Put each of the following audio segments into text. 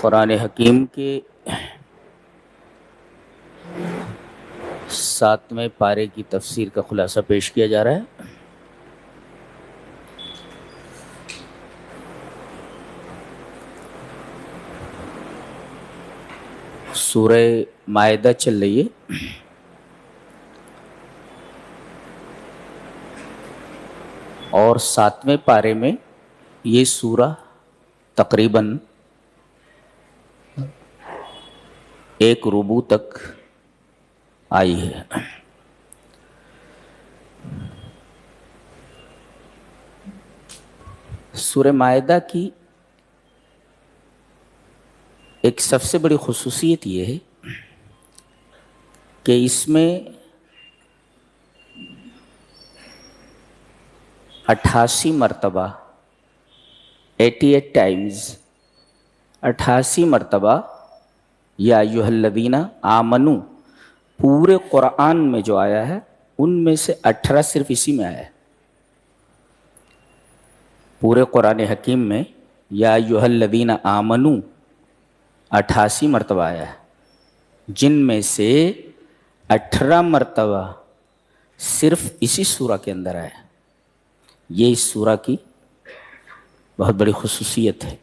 قرآن حکیم کے 7ویں پارے کی تفسیر کا خلاصہ پیش کیا جا رہا ہے۔ سورہ مائدہ چل رہی ہے۔ اور 7ویں پارے میں یہ سورہ تقریباً 1 ربوع تک آئی ہے۔ سورہ مائدہ کی ایک سب سے بڑی خصوصیت یہ ہے کہ اس میں 88 مرتبہ 88 ٹائمز 88 مرتبہ یا ایھا الذین آمنو پورے قرآن میں جو آیا ہے ان میں سے 18 صرف اسی میں آیا ہے۔ پورے قرآن حکیم میں یا ایھا الذین آمنو 88 مرتبہ آیا ہے، جن میں سے 18 مرتبہ صرف اسی سورہ کے اندر آیا ہے۔ یہ اس سورہ کی بہت بڑی خصوصیت ہے۔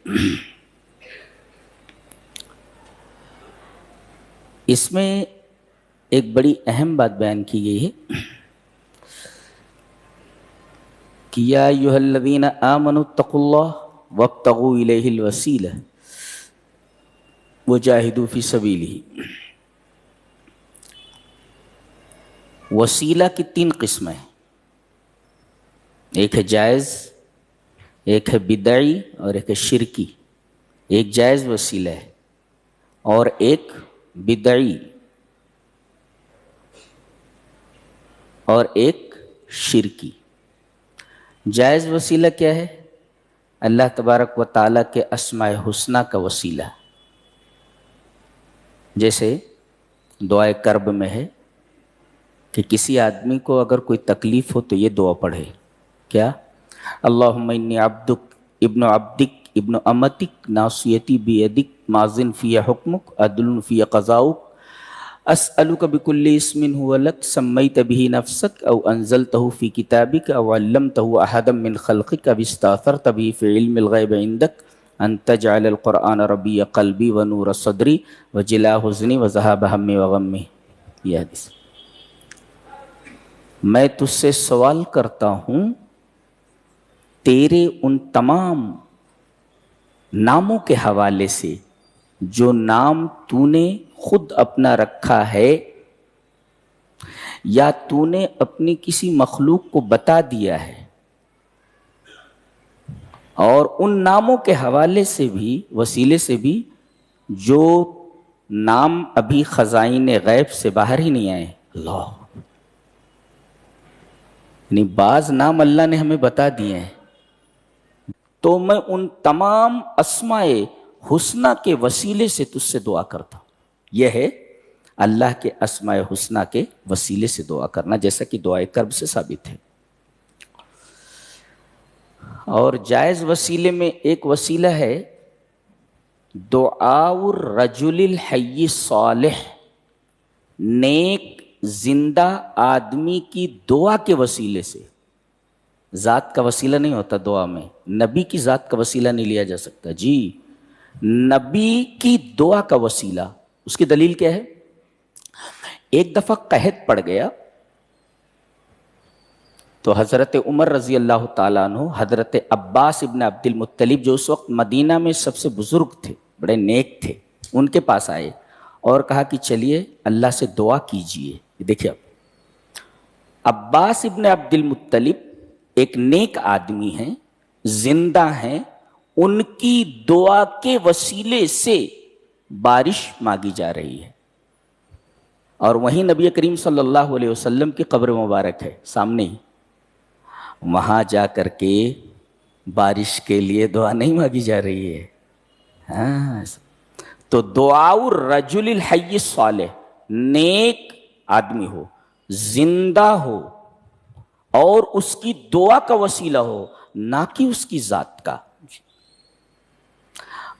اس میں ایک بڑی اہم بات بیان کی گئی ہے کہ یا ایھا الذین آمنوا اتقوا اللہ وابتغوا الیہ الوسیلہ وجاہدوا فی سبیلہ۔ وسیلہ کی 3 قسمیں ہیں، ایک ہے جائز، ایک ہے بدعی اور ایک ہے شرکی۔ ایک جائز وسیلہ ہے اور ایک بدعی اور ایک شرکی۔ جائز وسیلہ کیا ہے؟ اللہ تبارک و تعالیٰ کے اسماء حسنی کا وسیلہ، جیسے دعائے کرب میں ہے کہ کسی آدمی کو اگر کوئی تکلیف ہو تو یہ دعا پڑھے، کیا؟ اللہم انی عبدک ابن عبدک ابن امتک ناصیتی بیدک ماضٍ فی حکمک عدل فی قضاؤک اسألک بکل اسم هو لک سمیت به نفسک او انزلتہ فی کتابک او علمتہ احدا من خلقک او استاثرت به فی علم الغیب عندک ان تجعل القرآن ربیع قلبی ونور صدری وجلاء حزنی وذہاب ہمی وغمی۔ یہ حدیث میں تجھ سے سوال کرتا ہوں تیرے ان تمام ناموں کے حوالے سے جو نام تو نے خود اپنا رکھا ہے یا تو نے اپنی کسی مخلوق کو بتا دیا ہے، اور ان ناموں کے حوالے سے بھی، وسیلے سے بھی، جو نام ابھی خزائن غیب سے باہر ہی نہیں آئے۔ اللہ، یعنی بعض نام اللہ نے ہمیں بتا دیے ہیں، تو میں ان تمام اسماء حسنی کے وسیلے سے تجھ سے دعا کرتا ہوں۔ یہ ہے اللہ کے اسماء حسنی کے وسیلے سے دعا کرنا، جیسا کہ دعائے کرب سے ثابت ہے۔ اور جائز وسیلے میں ایک وسیلہ ہے دعاء الرجل الحی الصالح، نیک زندہ آدمی کی دعا کے وسیلے سے۔ ذات کا وسیلہ نہیں ہوتا دعا میں، نبی کی ذات کا وسیلہ نہیں لیا جا سکتا۔ جی، نبی کی دعا کا وسیلہ۔ اس کی دلیل کیا ہے؟ ایک دفعہ قحط پڑ گیا تو حضرت عمر رضی اللہ تعالیٰ عنہ حضرت عباس ابن عبد المطلب، جو اس وقت مدینہ میں سب سے بزرگ تھے، بڑے نیک تھے، ان کے پاس آئے اور کہا کہ چلیے اللہ سے دعا کیجئے۔ دیکھیے، عباس ابن عبد المطلب ایک نیک آدمی ہیں، زندہ ہیں، ان کی دعا کے وسیلے سے بارش مانگی جا رہی ہے، اور وہیں نبی کریم صلی اللہ علیہ وسلم کی قبر مبارک ہے سامنے ہی۔ وہاں جا کر کے بارش کے لیے دعا نہیں مانگی جا رہی ہے۔ ہاں، تو دعاء الرجل الحی الصالح، نیک آدمی ہو، زندہ ہو، اور اس کی دعا کا وسیلہ ہو، نہ کہ اس کی ذات کا۔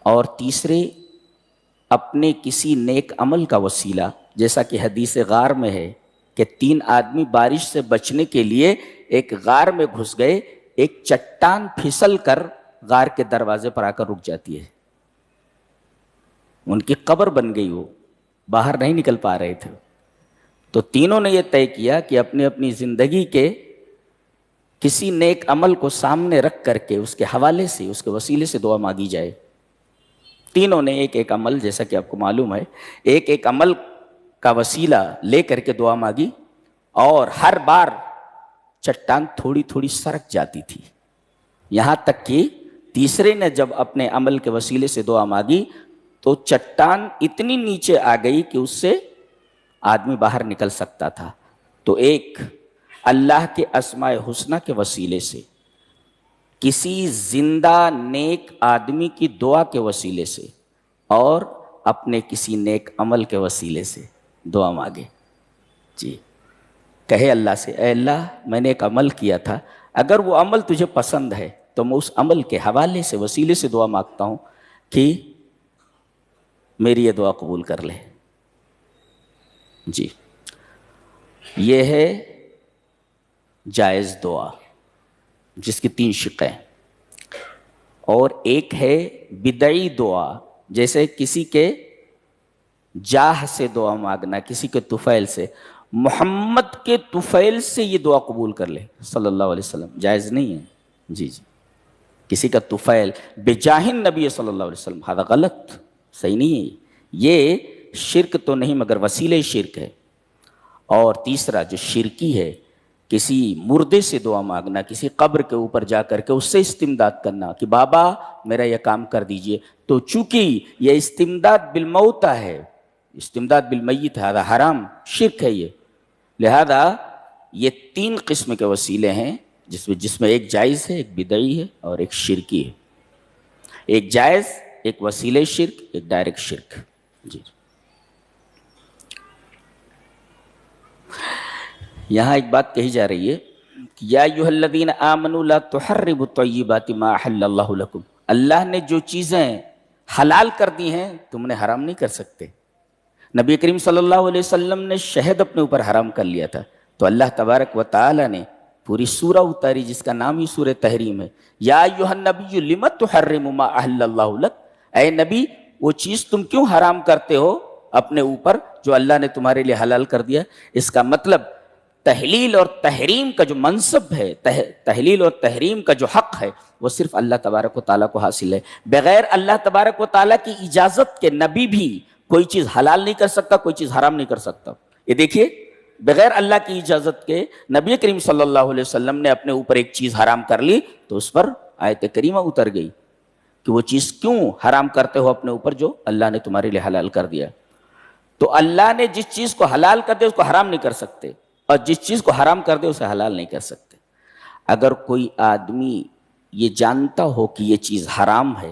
اور تیسرے اپنے کسی نیک عمل کا وسیلہ، جیسا کہ حدیث غار میں ہے کہ 3 آدمی بارش سے بچنے کے لیے ایک غار میں گھس گئے، ایک چٹان پھسل کر غار کے دروازے پر آ کر رک جاتی ہے، ان کی قبر بن گئی، وہ باہر نہیں نکل پا رہے تھے۔ تو تینوں نے یہ طے کیا کہ اپنی اپنی زندگی کے کسی نیک عمل کو سامنے رکھ کر کے اس کے حوالے سے، اس کے وسیلے سے دعا مانگی جائے۔ تینوں نے ایک ایک عمل، جیسا کہ آپ کو معلوم ہے، ایک ایک عمل کا وسیلہ لے کر کے دعا مانگی، اور ہر بار چٹان تھوڑی تھوڑی سرک جاتی تھی، یہاں تک کہ تیسرے نے جب اپنے عمل کے وسیلے سے دعا مانگی تو چٹان اتنی نیچے آ گئی کہ اس سے آدمی باہر نکل سکتا تھا۔ تو ایک اللہ کے اسماء حسنہ کے وسیلے سے، کسی زندہ نیک آدمی کی دعا کے وسیلے سے، اور اپنے کسی نیک عمل کے وسیلے سے دعا مانگے۔ جی، کہے اللہ سے، اے اللہ میں نے ایک عمل کیا تھا، اگر وہ عمل تجھے پسند ہے تو میں اس عمل کے حوالے سے، وسیلے سے دعا مانگتا ہوں کہ میری یہ دعا قبول کر لے۔ جی، یہ ہے جائز دعا جس کی 3 شقیں، اور ایک ہے بدعی دعا، جیسے کسی کے جاہ سے دعا مانگنا، کسی کے طفیل سے، محمد کے طفیل سے یہ دعا قبول کر لے صلی اللہ علیہ وسلم، جائز نہیں ہے۔ جی جی، کسی کا طفیل بجاہ النبی صلی اللہ علیہ وسلم، ہذا غلط، صحیح نہیں ہے، یہ شرک تو نہیں مگر وسیلے شرک ہے۔ اور تیسرا جو شرکی ہے، کسی مردے سے دعا مانگنا، کسی قبر کے اوپر جا کر کے اس سے استمداد کرنا کہ بابا میرا یہ کام کر دیجئے، تو چونکہ یہ استمداد بالموتى ہے، استمداد بالمیت ہے، ہذا حرام، شرک ہے یہ۔ لہذا یہ 3 قسم کے وسیلے ہیں، جس میں ایک جائز ہے، ایک بدعی ہے، اور ایک شرکی ہے۔ ایک جائز، ایک وسیلے شرک، ایک ڈائریکٹ شرک۔ جی، یہاں ایک بات کہی جا رہی ہے کہ یا ایھا الذین آمنوا لا تحرموا الطیبات ما احل اللہ لکم، اللہ نے جو چیزیں حلال کر دی ہیں تم نے حرام نہیں کر سکتے۔ نبی کریم صلی اللہ علیہ وسلم نے شہد اپنے اوپر حرام کر لیا تھا، تو اللہ تبارک و تعالی نے پوری سورہ اتاری جس کا نام ہی سورہ تحریم ہے، یا ایھا النبی لم تحرم ما احل اللہ لک، اے نبی وہ چیز تم کیوں حرام کرتے ہو اپنے اوپر جو اللہ نے تمہارے لیے حلال کر دیا۔ اس کا مطلب تحلیل اور تحریم کا جو منصب ہے، تحلیل اور تحریم کا جو حق ہے، وہ صرف اللہ تبارک و تعالیٰ کو حاصل ہے۔ بغیر اللہ تبارک و تعالیٰ کی اجازت کے نبی بھی کوئی چیز حلال نہیں کر سکتا، کوئی چیز حرام نہیں کر سکتا۔ یہ دیکھیے، بغیر اللہ کی اجازت کے نبی کریم صلی اللہ علیہ وسلم نے اپنے اوپر ایک چیز حرام کر لی تو اس پر آیت کریمہ اتر گئی کہ وہ چیز کیوں حرام کرتے ہو اپنے اوپر جو اللہ نے تمہارے لیے حلال کر دیا۔ تو اللہ نے جس چیز کو حلال کر دیا اس کو حرام نہیں کر سکتے، اور جس چیز کو حرام کر دے اسے حلال نہیں کر سکتے۔ اگر کوئی آدمی یہ جانتا ہو کہ یہ چیز حرام ہے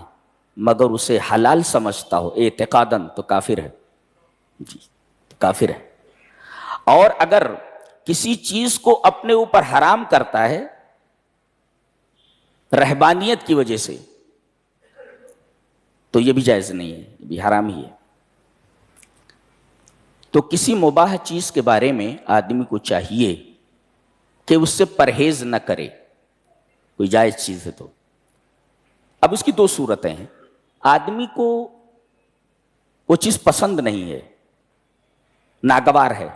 مگر اسے حلال سمجھتا ہو اعتقاداً، تو کافر ہے، جی کافر ہے۔ اور اگر کسی چیز کو اپنے اوپر حرام کرتا ہے رہبانیت کی وجہ سے تو یہ بھی جائز نہیں ہے، یہ بھی حرام ہی ہے۔ تو کسی مباح چیز کے بارے میں آدمی کو چاہیے کہ اس سے پرہیز نہ کرے، کوئی جائز چیز ہے تو۔ اب اس کی 2 صورتیں ہیں، آدمی کو وہ چیز پسند نہیں ہے، ناگوار ہے،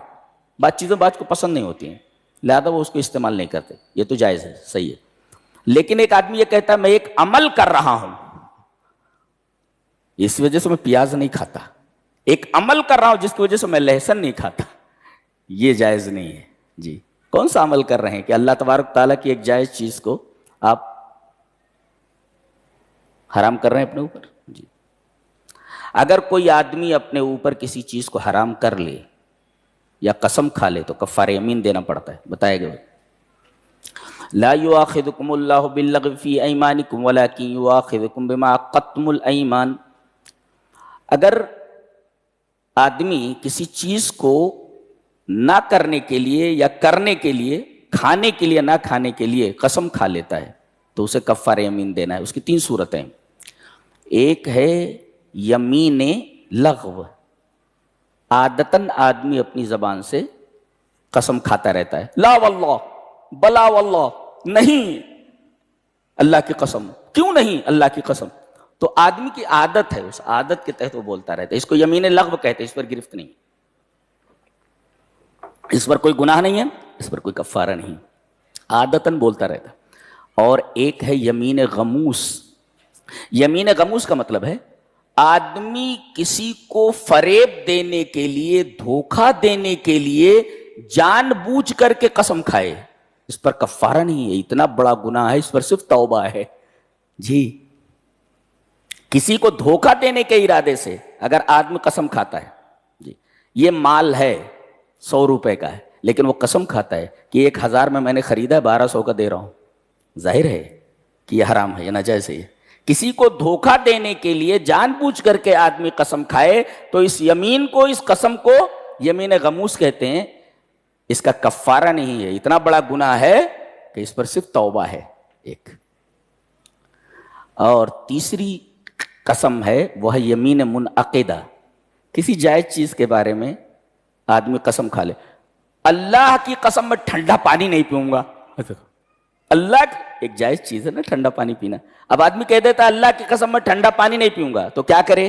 بعض چیزیں بعض کو پسند نہیں ہوتی ہیں لہذا وہ اس کو استعمال نہیں کرتے، یہ تو جائز ہے، صحیح ہے۔ لیکن ایک آدمی یہ کہتا ہے میں ایک عمل کر رہا ہوں، اس وجہ سے میں پیاز نہیں کھاتا، ایک عمل کر رہا ہوں جس کی وجہ سے میں لہسن نہیں کھاتا، یہ جائز نہیں ہے۔ جی، کون سا عمل کر رہے ہیں کہ اللہ تبارک تعالیٰ کی ایک جائز چیز کو آپ حرام کر رہے ہیں اپنے اوپر؟ جی، اگر کوئی آدمی اپنے اوپر کسی چیز کو حرام کر لے یا قسم کھا لے تو کفارہ یمین دینا پڑتا ہے، بتایا گیا۔ لا یؤاخذکم اللہ باللغو فی ایمانکم ولکن یؤاخذکم بما عقدتم الایمان، اگر آدمی کسی چیز کو نہ کرنے کے لیے یا کرنے کے لیے، کھانے کے لیے نہ کھانے کے لیے قسم کھا لیتا ہے تو اسے کفارہ یمین دینا ہے۔ اس کی 3 صورتیں، ایک ہے یمین لغو، عادتاً آدمی اپنی زبان سے قسم کھاتا رہتا ہے، لا واللہ، بلا واللہ، نہیں اللہ کی قسم، کیوں نہیں اللہ کی قسم. تو آدمی کی عادت ہے، اس عادت کے تحت وہ بولتا رہتا ہے. اس کو یمین لغو کہتے ہیں. اس پر گرفت نہیں، اس پر کوئی گناہ نہیں ہے، اس پر کوئی کفارہ نہیں، عادتاً بولتا رہتا. اور ایک ہے یمین غموس. یمین غموس کا مطلب ہے آدمی کسی کو فریب دینے کے لیے، دھوکہ دینے کے لیے جان بوجھ کر کے قسم کھائے. اس پر کفارہ نہیں ہے، اتنا بڑا گناہ ہے، اس پر صرف توبہ ہے. جی، کسی کو دھوکہ دینے کے ارادے سے اگر آدمی قسم کھاتا ہے، جی یہ مال ہے 100 روپے کا ہے، لیکن وہ قسم کھاتا ہے کہ 1000 میں نے خریدا ہے، 1200 کا دے رہا ہوں، ظاہر ہے کہ یہ حرام ہے، یہ ناجائز ہے. کسی کو دھوکہ دینے کے لیے جان بوجھ کر کے آدمی قسم کھائے تو اس یمین کو، اس قسم کو یمین غموس کہتے ہیں. اس کا کفارہ نہیں ہے، اتنا بڑا گناہ ہے کہ اس پر صرف توبہ ہے ایک. اور تیسری قسم ہے وہ ہے یمین منعقدہ. کسی جائز چیز کے بارے میں آدمی قسم کھا لے، اللہ کی قسم میں ٹھنڈا پانی نہیں پیوں گا. اللہ کی ایک جائز چیز ہے نا ٹھنڈا پانی پینا. اب آدمی کہہ دیتا ہے اللہ کی قسم میں ٹھنڈا پانی نہیں پیوں گا، تو کیا کرے؟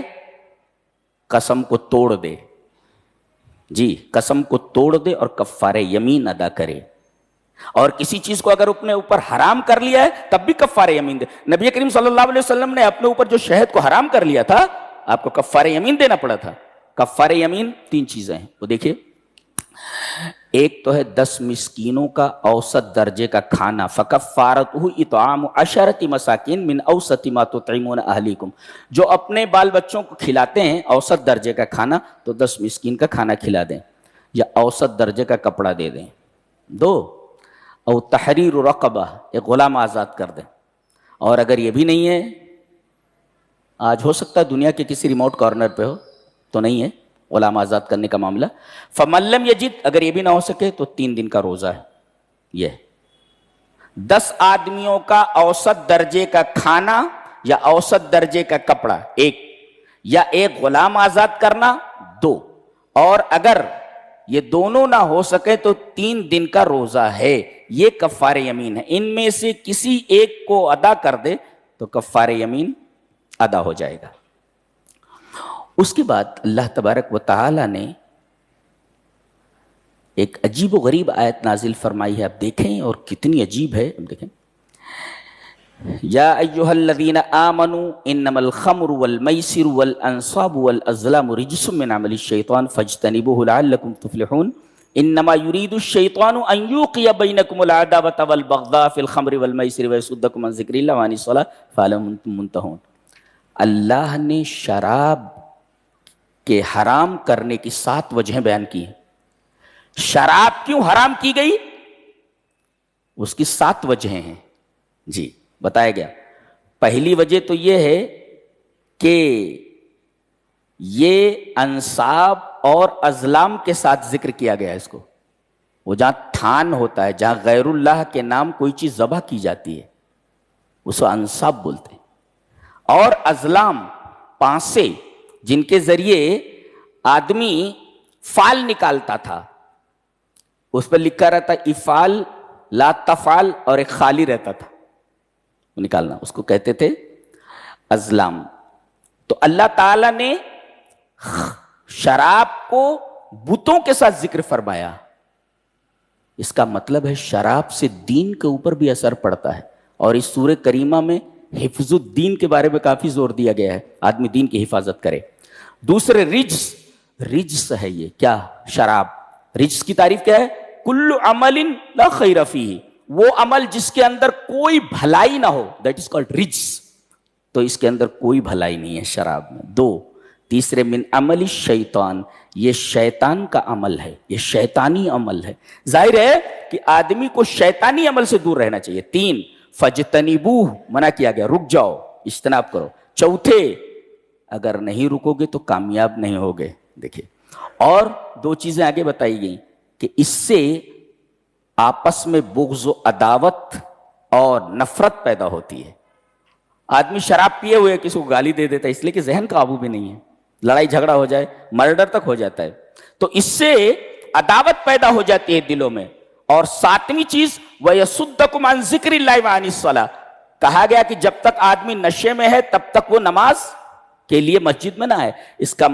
قسم کو توڑ دے. جی، قسم کو توڑ دے اور کفارہ یمین ادا کرے. اور کسی چیز کو اگر اپنے اوپر حرام کر لیا ہے تب بھی کفارہ یمین دے. نبی کریم صلی اللہ علیہ وسلم نے اپنے اوپر جو شہد کو حرام کر لیا تھا، آپ کو کفارہ یمین دینا پڑا تھا. کفارہ یمین 3 چیزیں ہیں، وہ دیکھیے. ایک تو ہے 10 مسکینوں کا اوسط درجے کا کھانا، فکفارتہ اطعام 10 مساکین من اوسط ما تطعمون اہلیکم. جو اپنے بال بچوں کو کھلاتے ہیں اوسط درجے کا کھانا، تو 10 مسکین کا کھانا کھلا دیں یا اوسط درجے کا کپڑا دے دیں. 2 او تحریر رقبہ، ایک غلام آزاد کر دیں. اور اگر یہ بھی نہیں ہے، آج ہو سکتا ہے دنیا کے کسی ریموٹ کارنر پہ ہو، تو نہیں ہے غلام آزاد کرنے کا معاملہ. فمن لم یجد، اگر یہ بھی نہ ہو سکے تو 3 دن کا روزہ ہے. یہ 10 آدمیوں کا اوسط درجے کا کھانا یا اوسط درجے کا کپڑا 1، یا ایک غلام آزاد کرنا 2، اور اگر یہ دونوں نہ ہو سکے تو 3 دن کا روزہ ہے. یہ کفارہ یمین ہے. ان میں سے کسی ایک کو ادا کر دے تو کفارہ یمین ادا ہو جائے گا. اس کے بعد اللہ تبارک و تعالی نے ایک عجیب و غریب آیت نازل فرمائی ہے. آپ دیکھیں اور کتنی عجیب ہے. دیکھیں، یا ایہا الذین آمنوا انما الخمر والمیسر والانصاب والازلام رجس من عمل الشیطان فاجتنبوه لعلکم تفلحون. انما یرید الشیطان ان یوقع بینکم العداوۃ والبغضاء فی الخمر والمیسر ویصدکم عن ذکر اللہ وعن الصلاۃ فہل انتم منتہون. اللہ نے شراب کے حرام کرنے کی 7 وجہیں بیان کی ہیں. شراب کیوں حرام کی گئی؟ اس کی 7 وجہیں ہیں. جی بتایا گیا. پہلی وجہ تو یہ ہے کہ یہ انصاب اور ازلام کے ساتھ ذکر کیا گیا ہے. اس کو، وہ جہاں تھان ہوتا ہے، جہاں غیر اللہ کے نام کوئی چیز ذبح کی جاتی ہے، اس کو انصاب بولتے ہیں. اور ازلام پانسے، جن کے ذریعے آدمی فال نکالتا تھا. اس پر لکھا رہتا افعال لا تفعل، اور ایک خالی رہتا تھا نکالنا، اس کو کہتے تھے ازلام. تو اللہ تعالی نے شراب کو بتوں کے ساتھ ذکر فرمایا. اس کا مطلب ہے شراب سے دین کے اوپر بھی اثر پڑتا ہے. اور اس سورہ کریمہ میں حفظ الدین کے بارے میں کافی زور دیا گیا ہے، آدمی دین کی حفاظت کرے. دوسرے رجس ہے. یہ کیا؟ شراب. رجس کی تعریف کیا ہے؟ کل عمل لا خیر فیہ، وہ عمل جس کے اندر کوئی بھلائی نہ ہو، دیٹ از کالڈ رجس. تو اس کے اندر کوئی بھلائی نہیں ہے شراب میں. 2، تیسرے من عمل الشیطان، یہ شیطان کا عمل ہے، یہ شیطانی عمل ہے. ظاہر ہے کہ آدمی کو شیطانی عمل سے دور رہنا چاہیے. 3، فجتنبوہ، منع کیا گیا، رک جاؤ، اجتناب کرو. 4، اگر نہیں رکو گے تو کامیاب نہیں ہوگے. دیکھیے، اور 2 چیزیں آگے بتائی گئیں کہ اس سے آپس میں بغض و عداوت اور نفرت پیدا ہوتی ہے. آدمی شراب پیے ہوئے کسی کو گالی دے دیتا ہے اس لیے کہ ذہن قابو بھی نہیں ہے. لڑائی جھگڑا ہو جائے، مرڈر تک ہو جاتا ہے. تو اس سے عداوت پیدا ہو جاتی ہے دلوں میں. اور ساتویں چیز وَيَصُدَّكُمْ عَنْ ذِكْرِ اللَّهِ وَعَنِ الصَّلَاةِ، کہا گیا کہ جب تک آدمی نشے میں ہے تب تک وہ نماز کے لیے مسجد میں نہ آئے. اس کا